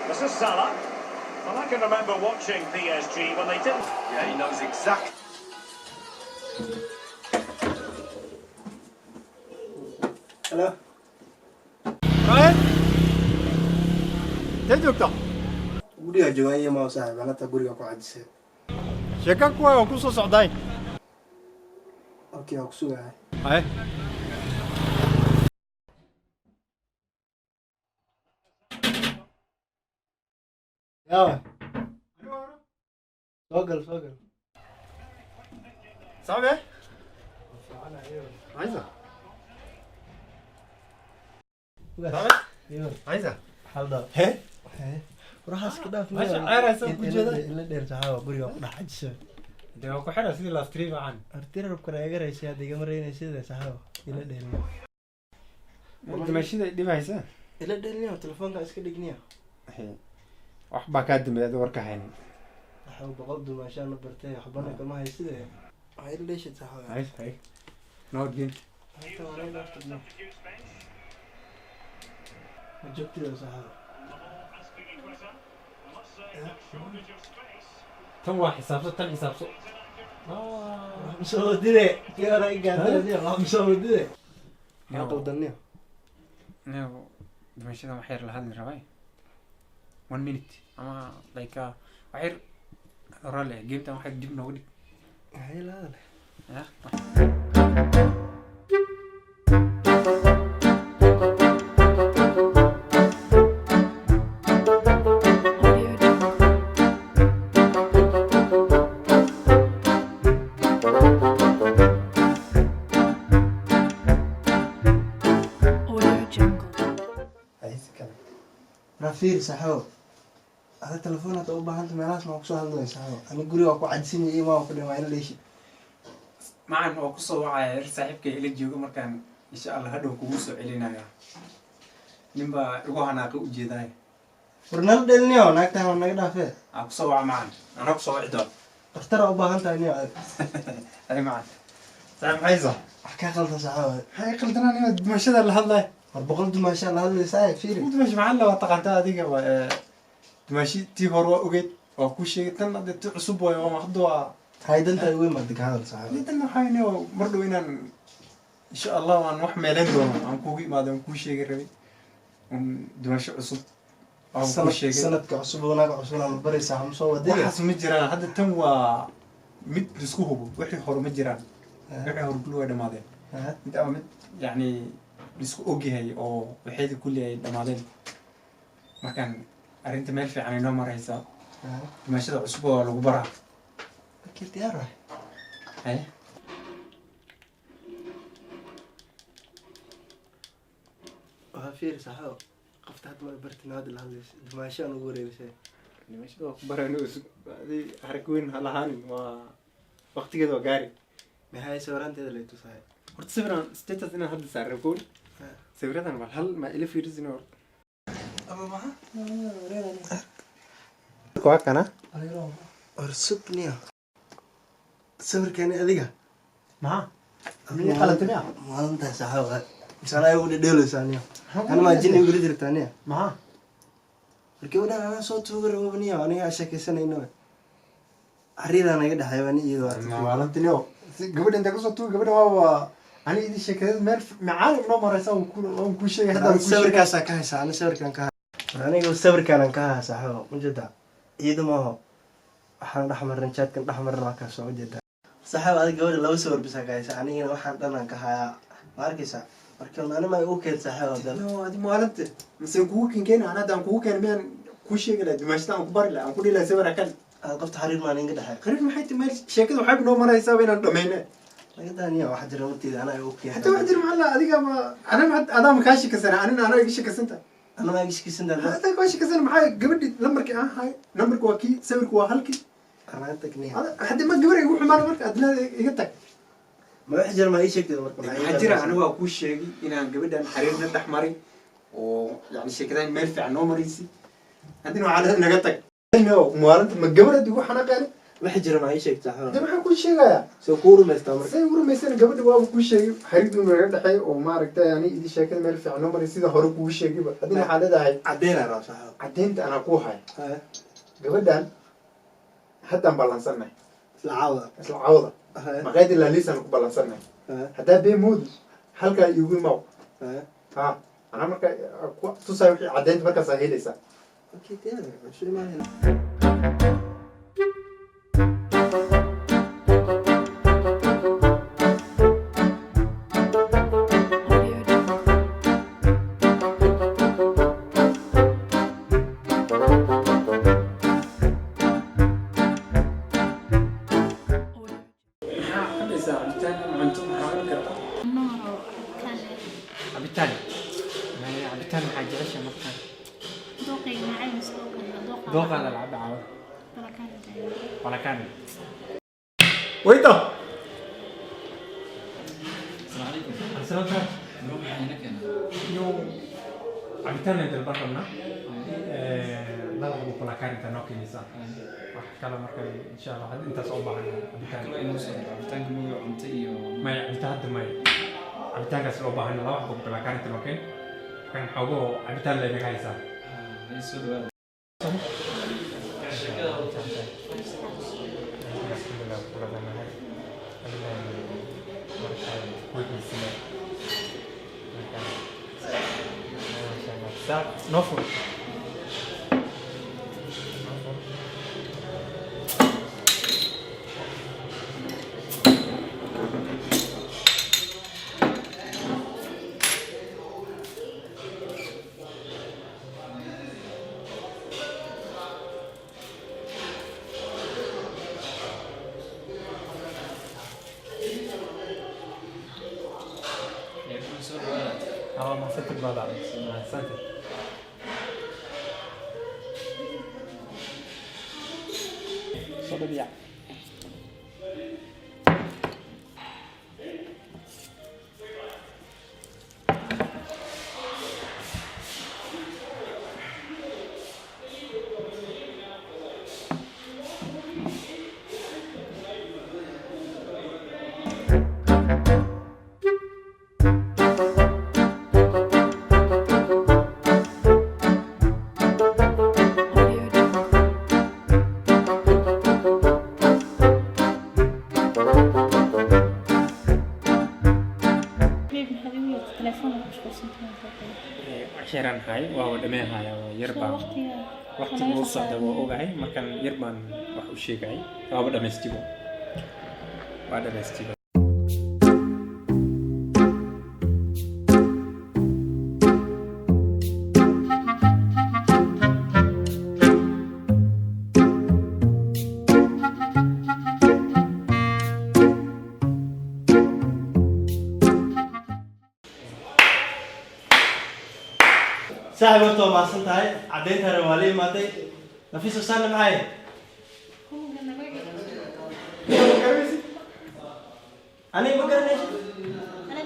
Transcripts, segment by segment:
This is Salah. Well, I can remember watching PSG when they didn't. Yeah, he knows exactly. Hello. Ryan? Intee joogtaa? Guriga joogan iyo ma saaxiib anata guriga ku cadisay. Sheeko kuwa oo ku soo socday. Okay, ku sugahay. Hay. Yaa. Soo gal. Sabe? Aiza. Sabe? Aiza. Halda. He? Waraxas ka dhaaf. Masha ceeraysa ku jeeda. Ila dheer saxaaba guriga ku dhaxajisay. Dee ku xira sidii la stream aan. Artira rabkana iga raysay hada iga mareynaysa saxaaba. Ila dheer. Mashida dhibaysa. Ila dheer telefoonka iska dhigniya. Wax baa ka dambeeyay warka haynin. Waxa boqol dumashaan la bartay waxbana kama haysidee. Ay ila dheeshay saxaaba. Hay. No game. Hata waray laafta. Majabtida saxaaba. Tan waa xisaabso. Soo dire. Kira igaadaya wax soo dire. Ma qaldaniyo. No, dimashada waxay la hadli rabay 1 minute ama like waxay rale geemta waxay dib noogu dhig Ay la. ya Rafir saxaabo. Hada telefoon hada u baahan tahay meelahaas ma ku soo hadlay saxaabo. Ani guriga ku cadsinayay ma ku dhimay ila leeshi. macaan oo ku soo wacay saaxiibka ila joogo markaan insha Allah hadhow kugu soo celinaya nimba ugu hanaaqo u jeeday Furnal dhelniyo naagta naga dhaafay. ku soo waca macaan ana ku soo wacdo Dhakhtar u baahan tahay niyo. ay macaan saam hayso Wax ka qaldan saxaabo. hay qaldanaan inaad dimashada la hadlay War boqol dumasha la hadlay saxaab fiiri. dimash macaan la taqaanta adiga waa dimashi tii hore waa ogeed waa ku sheegay tan hadda cusub way oo maxdo Haydanta ay weyn ma digaal saxaabo. idan waxay inoo mar dhow inaan insha Allah waan wax meelan doono aan kugu imaado aan ku sheegay rabay dimasho cusub aan ku sheegay sanadka cusub wanaag cusub aan baraysaa ham soo waday. waxaas ma jiraan hadda tan waa mid isku hubo wixii hore ma jiraan wixii hore kullu way dhamaadeen mid ama mid yani isku ogyahay oo waxeedii kulli ay dhamaadeen markaan arrinta meel fiican inoo maraysa dimashada cusub oo lagu baraa Kii diyaar ah. hay Waa fiiri saxaabo. Qofta hadda ma bartinaad la hadlay. Dumashaan ugu wareegsay. dimashada ku barano adi harag weyn halahaan waa waqtigeeda waa gaari Ma hay sawranteeda la tusay. horta sawiraan status inaan hadda saaray kool sawiradan bal hal ma ila fiirisin hor Ama ma? kuwa kana Or subniya. Sawirkani adiga. ma mii qalataniya Maalinta saxaabo. Misala ay ugu dheelaysaaniyo. Ana ma jinni ugu dirtaaniyo. ma Markii uu dhan soo tuugar roobniyo aniga shakaysanayno. Arida naga dhaxaybani iyadoo artay. maalintiyo gabadha inta kusoo tuu gabadha waa ani idin sheekada meel macaan noo maraysa oo ku sheegay hadda Sawirkaas ka haysa ana sawirkan ka. Aniga sawirkan ka haysa saxaabo. Mujada. Iyadu ma aha. Waxaan dhaxmarin chatkan dhaxmarin waa ka soo jeeda. Saxaabo adiga gabadha laba sawir bisa ka haysa aniga waxaan dhanan ka haya. Markaysa markii aan ma uu keen saxaabo dal. no adi maalinta mise kugu kinkeen ana hadda kugu keen meen ku sheegay la dimashada aan ku bari la aan ku dhilay sawir kale Aad qofta xariir ma inga dhaxay. qarib maxay timay sheekadu waxay noo maraysaa inaan dhameeyna Laga daaniyo wax jira waqtiga ana uu keen. حتى واحد المحل هذيك ما أنا ما كاشي كسر أنا إيش كسرته Ana ma iskiisan dal. هذا كاشي كسر معي قبل نمبرك هاي نمبرك واكي سويك وهالكي Ana tagniya. هذا حد ما قبل يروح معنا مرك أدنى يقطع Ma wax jira ma ii sheegtay marka. حجرة أنا وأكو شيء إن أنا قبل ده حريرنا الأحمري ويعني شيء كذا ملفع نو مريسي عندنا على نقطع إنه موارد ما قبل ده يروح أنا قال waxa jira ma ii sheegtaa de maxaan kuu sheegayaa soo ku rumaystaa marka say ugu rumaysana gabadha waaba kuu sheegay xariirdu naga dhexeey oo maaragtay ani idin sheekada meel fiican noo maray sida hore kuu sheegayba haddii waxaa leedahay caddeynaa raa saxo caddeynta anaa kuu hay gabadhan haddaan ballansanay isla caawda isla cawda maqaayadii laaliisaan ku ballansanay haddaa bee moodi halkaa iigu imaw ha anaa marka tusaay wixii caddeynta markaasaa helaysaa okay diyaar soo imaanayna cabitaan cabitaan maxaa jecesha markaan dooqaada lacab caawa balakaan wayta iyo cabitaan ay dalban rabnaa laba xabo balakaan inta noo keenaysa wax kale marka insha allah hadda intaas oo baahan cabitaan maya cabitaan hadda maya cabitaankaas loo baahan laba xabo balakaan inta noo keen kan xoogoo cabitaan laynaga haysaa نوفر ما صرت البلد صرت صدق عشان هاي وهو دمين هاي يربع وقت موصل ده وأوجعي ما كان يربع وحوشي جاي أو بدأ مستيبو بعد مستيبو صاحب ورطة ما صنتها عديتها روالي ماتي نفيس وسالة معايا أنا بقرا ليش؟ أنا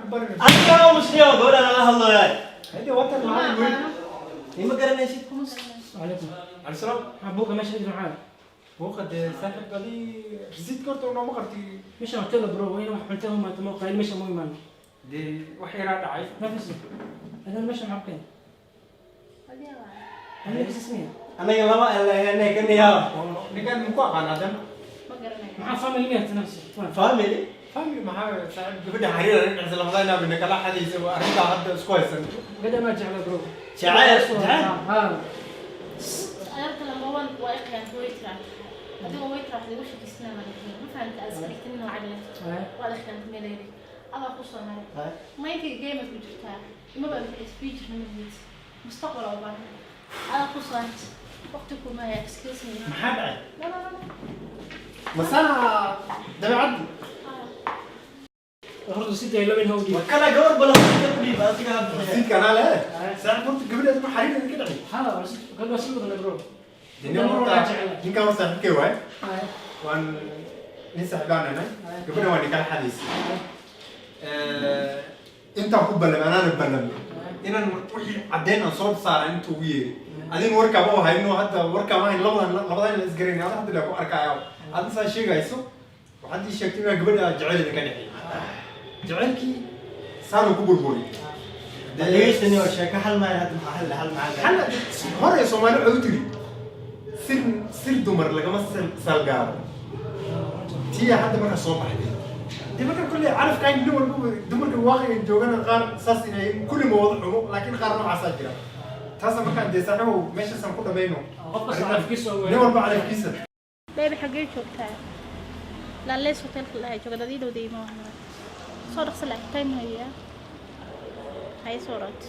كمان مسلم بقول أنا الله ياي هذه وقت معاي وين إيه بقرا ليش؟ عليكم على السلام أبوك ماشي يدري معاك وقد سافر قالي رزيت كرت وأنا ما قرتي مش قلت له برو وين قلت لهم أنت موقع مش مو إيمان دي وحي راد عايز ما في اسم هذا مش معقين أنا بس اسمي أنا يلا ما أنا كني يا نكان مقاعد هذا مع فاميلي ميت نفسي فاميلي فاهمي معاه ساعد بدي حرير نعزل رمضان منك لا حد يسوي أرجع هذا كويس قد ما رجع له برو شعائر ها أردت لما هو واقع ويترا هذا ويترا هذا وش كيسنا ما ما فهمت أسألك إنه عدل ولا خدمت ميلادي أنا خصوصا هاي ما يمكن جيمة وجدتها ما بقى في سبيتش من البيت مستقبل أو بعد أنا خصوصا وقتكم ما يكسكسني ما حد لا لا لا بس أنا ده بيعدي أخرج ستة إلا بين هودي وكلا جور بلا تقولي بس كده رزيت كان لا ساعد كنت قبل هذا حرير كده ها بس قد وصلت ولا برو دنيا مرة دين كان وصل كي واي وان لسه حبانا أنا قبل وانا كان حديث أنت حب لما أنا بلم إن وحي عدينا صوت صار أنت ويري adin warka ma hayno hadda warka ma hayn labadan la isgareyn hadda la ku arkaayo hadda saa sheegayso waxaad ii sheegtay inaa gabadha jaceylka ka dhexay jaceylkii saanu ku burburi دليشني وشيك حل ما هذا محل حل معك حل هون يا سومالي عودري سر دمر لقى مثل سالقار تي حد مرة صوب حدي دي مرة كل عارف كاين دمر الواقع جوجنا غار ساسين كل مواضيع لكن غار نوع ساجرة تاسا ما كان دي سنة ماشي سنة كله بينه قبل على كيسه نور بقى على كيسه لا بحقيقة شوكتها لا ليش هوتيل لا شوكتا دي دو دي ما صار خسلا تايم هي هاي صورت